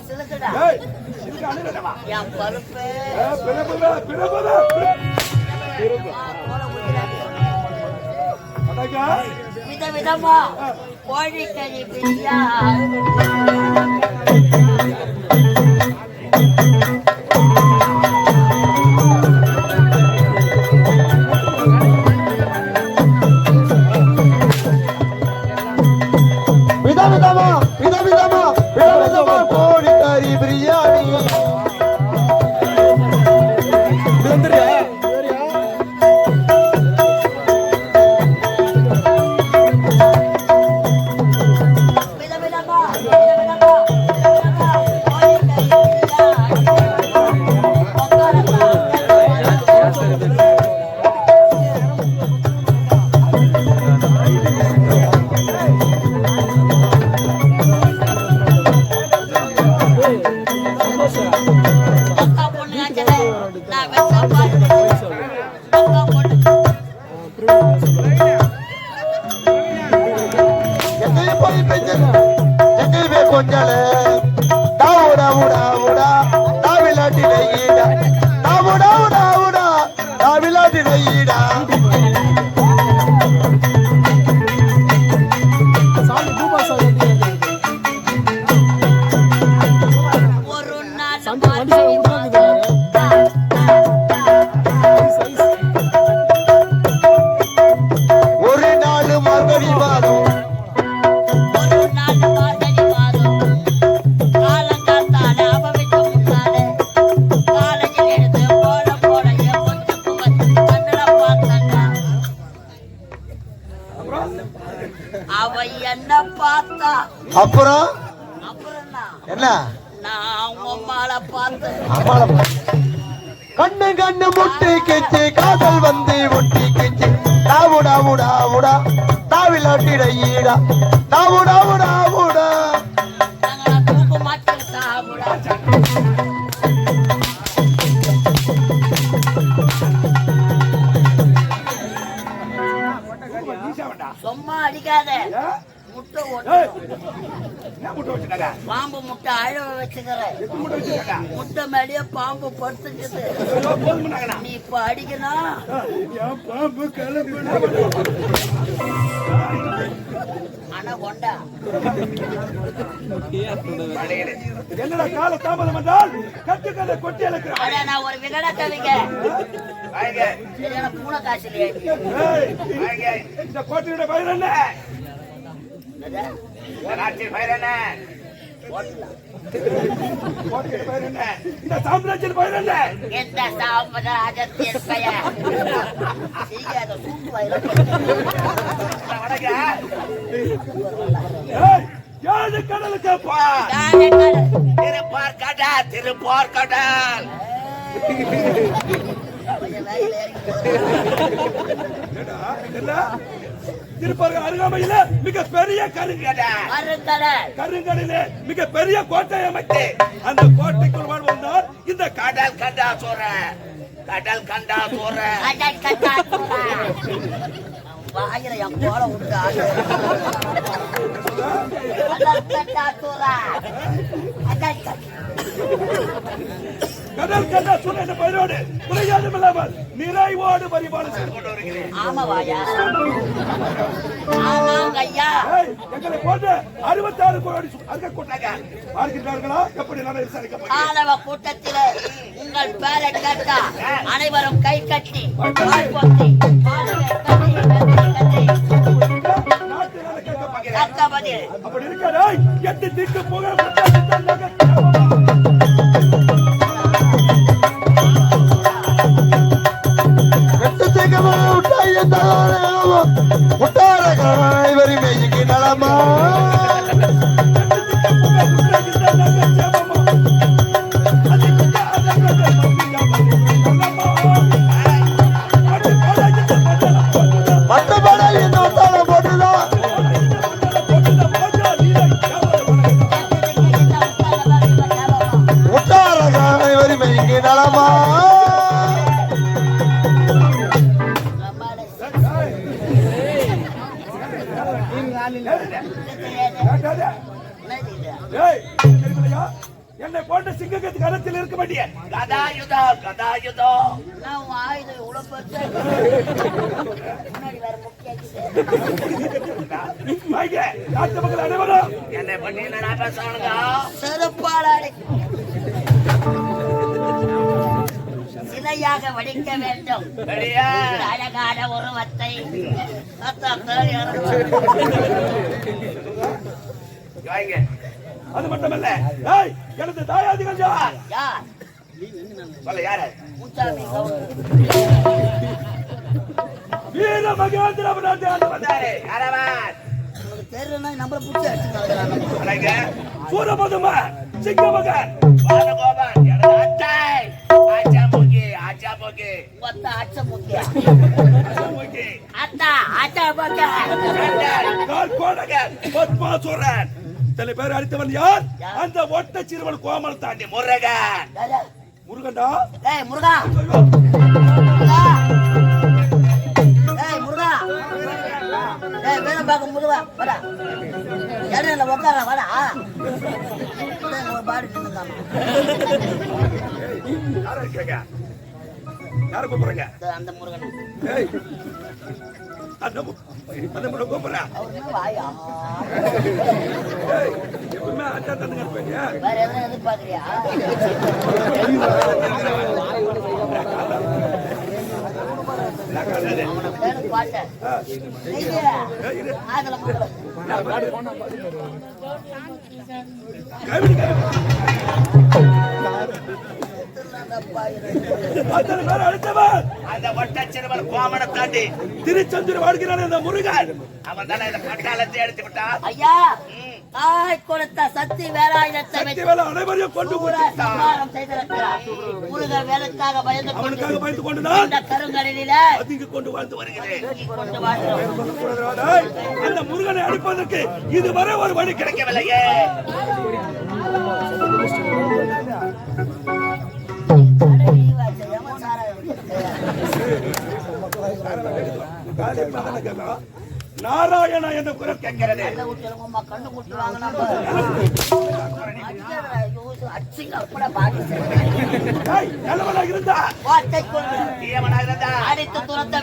சிலுக்குடா என் பருப்பு விதவிதமா கோழிக்கறி பிரியா விதவிதமா கோழிக்கறி பிரியாணி கொஞ்சாலே தாவுடா உடா உடா தாவிலாட்டி நெய்யிடா தாவுடா உடா உடா தாவிலாட்டி நெய்யிடா ஒரு நாள் மார்கழி மாதம் அப்புறம் என்ன கண்ணு கண்ணு முட்டி கிச்சு காதல் வந்து ஒட்டி கிச்சு தாவுடா உடா உடா தாவிலாட்டிட ஈடா தாவுடா உடா உடா சும்மா அடிக்காத முட்டை பாம்பு முட்டை அழவ வச்சுக்கிறேன் முட்டை மேலேயே பாம்பு படுத்துக்குது நீ இப்ப அடிக்கணும் பாம்பு ஆனா கொண்டா என்னடா கால தாமதம் என்றால் கட்டுக்கதை கொட்டி அழைக்கிறேன். நான் ஒரு விகட கவிங்க பூனை காசிலே இந்த கோட்டையோட பயிர் என்ன? நாட்டின் பயிர் என்ன? கோட்டையோட பயிர் என்ன? இந்த சாம்ராஜ்யத்தின் பயிர் என்ன? எந்த சாம்ராஜ்யத்தின் பெயர் சீக்கிரம் சூட்டு வயிறு ஏழு கடலுக்கு திருப்பார் கடல் திருப்பார் கடல் திருப்பார் அருகாமையில மிக பெரிய கருங்கடலிலே மிக பெரிய கோட்டை அமைத்து அந்த கோட்டைக்குள் வாழ்வதால் இந்த கடல் கண்டா சோற கடல் கண்டா சோற கடல் கண்டா சோற வாயில என் போல விட்டு கடல் கண்டா சோற என்ற பெயரோடு குறையாதும் இல்லாமல் நிறைவோடு பரிபாலனை செய்து கொண்டு வருகிறேன். ஆமாவாயா ஆமாங்க ஐயா. எங்களை போன்ற 66 கோடி அங்க கூட்டாங்க பார்க்கிறார்களா? எப்படி நான் விசாரிக்கப்பட்டேன். ஆணவ கூட்டத்திலே உங்கள் பேரை கேட்டா அனைவரும் கை கட்டி வாழ்வோத்தி அப்படி இருக்கிறா எட்டு திக்கு போக வரிமைக்கு நலமா என்னை போன்ற சிங்கத்துக்கு கரத்தில் இருக்க வேண்டிய கதாயுதம் கதாயுதம் நான் ஆயுதம் இவ்வளவு பெருசா முன்னாடி வேற வாங்க, நாட்டு மக்கள் அனைவரும் என்னை பற்றி என்ன பேசுவானுங்க செருப்பாளாடி சிலையாக வடிக்க வேண்டும் அழகான உருவத்தை அது மட்டுமல்ல, எனது தாயாதிகள் யார்? யாரு? வீர மகேந்திர சூரபதுமா சிங்கமகன் பாலகோபன் பத்மாசுரன் சில பேர் அடித்தவன் யார்? அந்த ஒட்ட சிறுவன் கோமல் தாண்டி முருகன். முருகன்டா முருகா முருகா வேலை பார்க்க முருகா வரா இடையில உட்கார வரா பாடி யார கூப்பிடுறீங்க? அந்த முருகன் அந்த முருகன் கூப்பிடுறேன். எப்பவுமே அச்சா தந்துங்க இருப்பீங்க. வேற எதுவும் எதிர்பார்க்கறியா? திருச்செந்தூர் வாழ்கிறான் அந்த முருகன். அவன் தானே இந்த பட்டாளத்தை எடுத்து விட்டான். ஐயா, தாய் கொடுத்த சக்தி வேலாயுதத்தை அனைவரையும் கொண்டு முருகன் வேலைக்காக பயந்து கொண்டு இந்த கருங்கடலில அதிக கொண்டு வாழ்ந்து வருகிறேன். கொண்டு வாழ்கிறோம். அந்த முருகனை அடிப்பதற்கு இதுவரை ஒரு வழி கிடைக்கவில்லையே. நாராயணா என்ற குரல் கேட்கிறது. கண்ணு குட்டி வாங்கினா இருந்தா அடித்து துரத்த